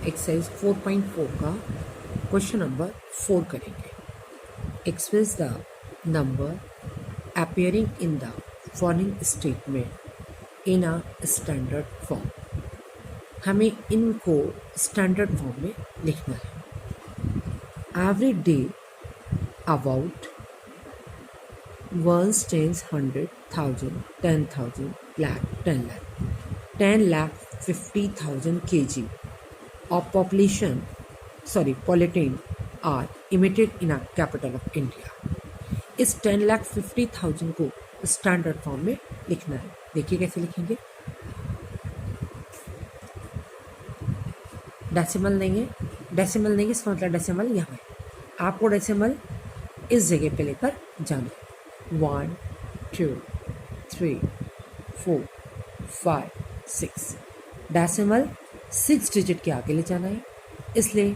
Exercise 4.4 का question number 4 करेंगे। Express the number appearing in the following statement in a standard form. हमें इनको standard form में लिखना है। Every day about ones, tens, 100,000, 10,000, lakh, 10 lakh 50,000 kg of polythene are emitted in a capital of India। इस 10,50,000 को standard form में लिखना है। देखिए कैसे लिखेंगे। डेसिमल देंगे, इसका मतलब डेसिमल यहाँ है। आपको डेसिमल इस जगह पे लेकर जाना है। 1 2 3 4 5 6 डेसिमल 6 डिजिट के आगे ले जाना है, इसलिए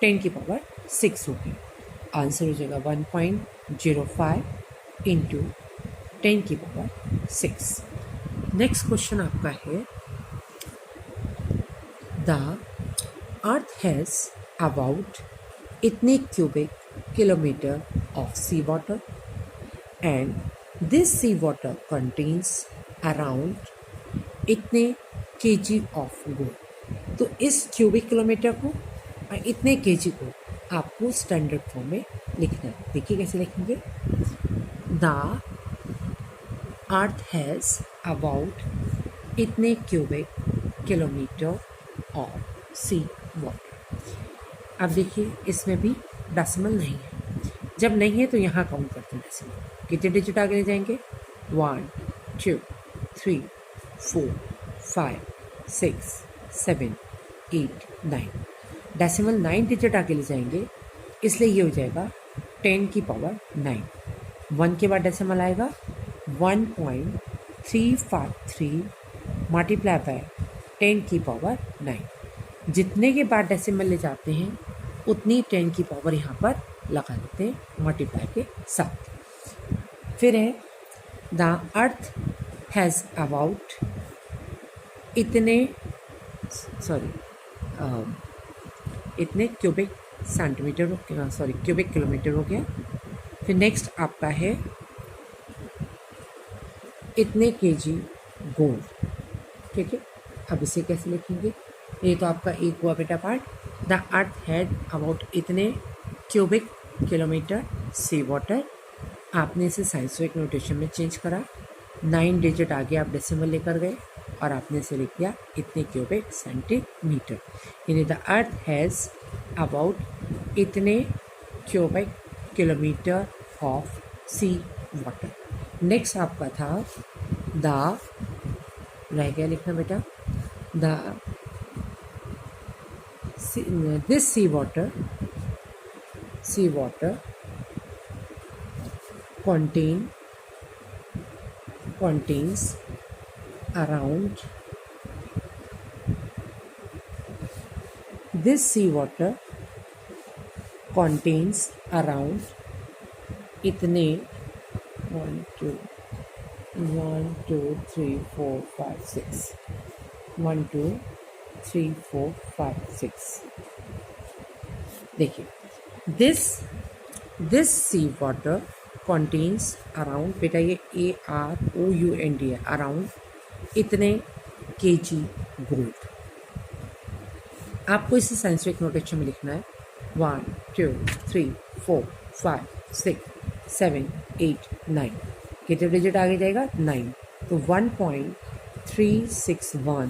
10 की पावर 6 होगी। आंसर हो जाएगा 1.05 इंटू 10 की पावर 6। नेक्स्ट क्वेश्चन आपका है, द अर्थ हैज़ अबाउट इतने cubic kilometre of sea water and this sea water contains around इतने kg of gold। तो इस क्यूबिक किलोमीटर को और इतने kg को आपको स्टैंडर्ड फॉर्म में लिखना है। देखिए कैसे लिखेंगे। द अर्थ हैज़ अबाउट इतने cubic kilometre of sea water. अब देखिए इसमें भी डेसिमल नहीं है। जब नहीं है तो यहाँ काउंट करते हैं डेसिमल। कितने डिजिट आगे ले जाएंगे। 1 2 3 4 5 6 7 8 9। डेसिमल 9 डिजिट आगे ले जाएंगे, इसलिए ये हो जाएगा 10 की पावर 9। 1 के बाद डेसिमल आएगा 1.353 मल्टीप्लाई बाय 10 की पावर 9। जितने के बाद डेसिमल ले जाते हैं उतनी 10 की पावर यहाँ पर लगा देते हैं मल्टीप्लाई के साथ। फिर है, द अर्थ हैज़ अबाउट इतने क्यूबिक सेंटीमीटर क्यूबिक किलोमीटर हो गया। फिर नेक्स्ट आपका है इतने केजी गोल्ड। ठीक है, अब इसे कैसे लिखेंगे। ये तो आपका एक हुआ बेटा part. The earth had about इतने क्यूबिक किलोमीटर सी वाटर। आपने इसे साइंटिफिक नोटेशन में चेंज करा। 9 डिजिट आगे आप डेसिमल लेकर गए और आपने इसे लिख दिया इतने क्यूबिक सेंटीमीटर। यानी द अर्थ हैज़ अबाउट इतने cubic kilometre of sea water. Next आपका था द, रह गया लिखना बेटा, the this sea water contains around this seawater contains around इतने 1 2 3 4 5 6 1 2 3 4 5 6। देखिए this sea water contains around, बेटा ये AROUND है, अराउंड इतने kg गोल्ड। आपको इसे साइंटिफिक नोटेशन में लिखना है। 1 2 3 4 5 6 7 8 9। कितने डिजिट आगे जाएगा 9। तो 1.361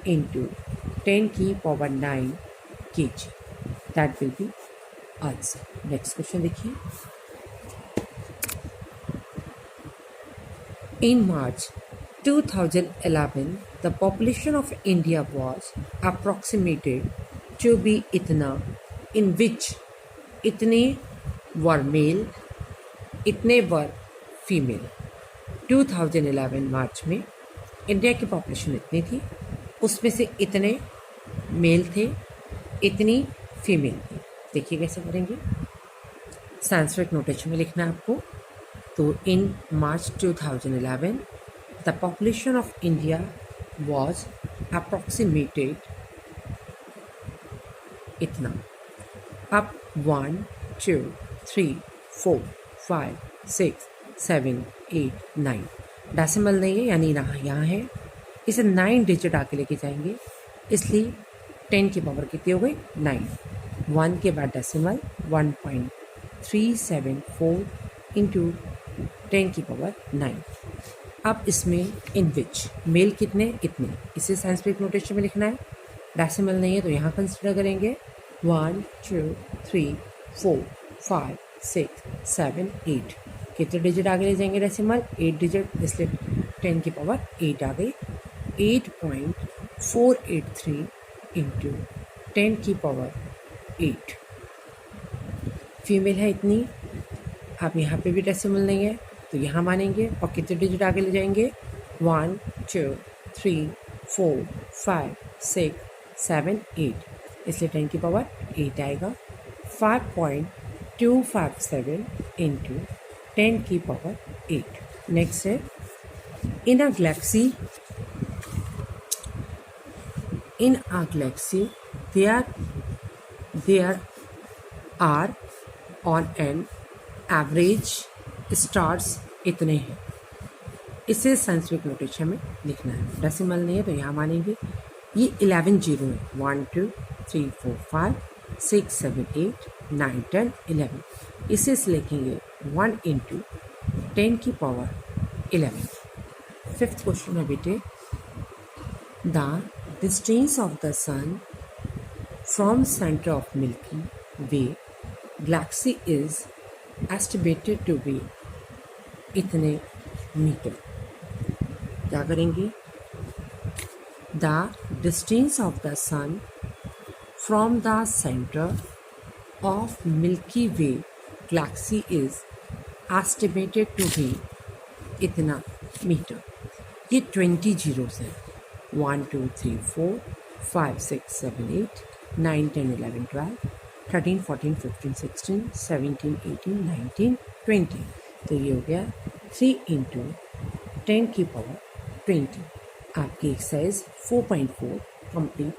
इंटू 10 की power 9 kg। That will be answer. Next question देखिए। In March 2011, the population of India was approximated to be itna, in which itne were male, itne were female। 2011 मार्च में इंडिया की पॉपुलेशन इतनी थी, उसमें से इतने मेल थे, इतनी फीमेल थी। देखिए कैसे करेंगे। साइंटिफिक नोटेशन में लिखना है आपको। तो इन मार्च 2011 the population of India was approximated इतना। अब 1 2 3 4 5 6 7 8 9 डेसिमल नहीं है यानी यहाँ है, इसे 9 डिजिट आके लेके जाएंगे, इसलिए 10 की पावर कितनी हो गई 9। 1 के बाद डेसिमल 1.374 इंटू 10 की पावर 9। अब इसमें इन विच मेल कितने इतने, इसे साइंटिफिक नोटेशन में लिखना है। डेसिमल नहीं है तो यहाँ कंसिडर करेंगे 1 2 3 4 5 6 7 8। कितने डिजिट आगे ले जाएंगे डेसिमल 8 डिजिट, इसलिए 10 की पावर 8 आ गई। 8.483 इंटू 10 की पावर 8। फीमेल है इतनी। अब यहाँ पे भी डेसिमल नहीं है तो यहाँ मानेंगे और कितने डिजिट आगे ले जाएंगे 1 2 3 4 5 6 7 8, इसलिए 10 की पावर 8 आएगा। 5.257 इंटू 10 की पावर 8। नेक्स्ट है in a galaxy there are on an average stars इतने हैं, इसे साइंटिफिक नोटेशन में लिखना है। डेसिमल नहीं है तो यहाँ मानेंगे ये 11 जीरो है, 1 2 3 4 5 6 7 8 9 10 11, इसे लिखेंगे 1 इंटू 10 की पावर 11। फिफ्थ क्वेश्चन है बेटे, the distance of the sun from centre of Milky Way galaxy is estimated to be इतने मीटर। क्या करेंगे, the distance of the sun from the centre of Milky Way galaxy is estimated to be इतना metre. ये 20 zeros हैं, 1 2 3 4 5 6 7 8 9 10 11 12 13 14 15 16 17 18 19 20। तो ये हो गया 3 इंटू 10 की पावर 20। आपकी एक्सरसाइज 4.4 कंप्लीट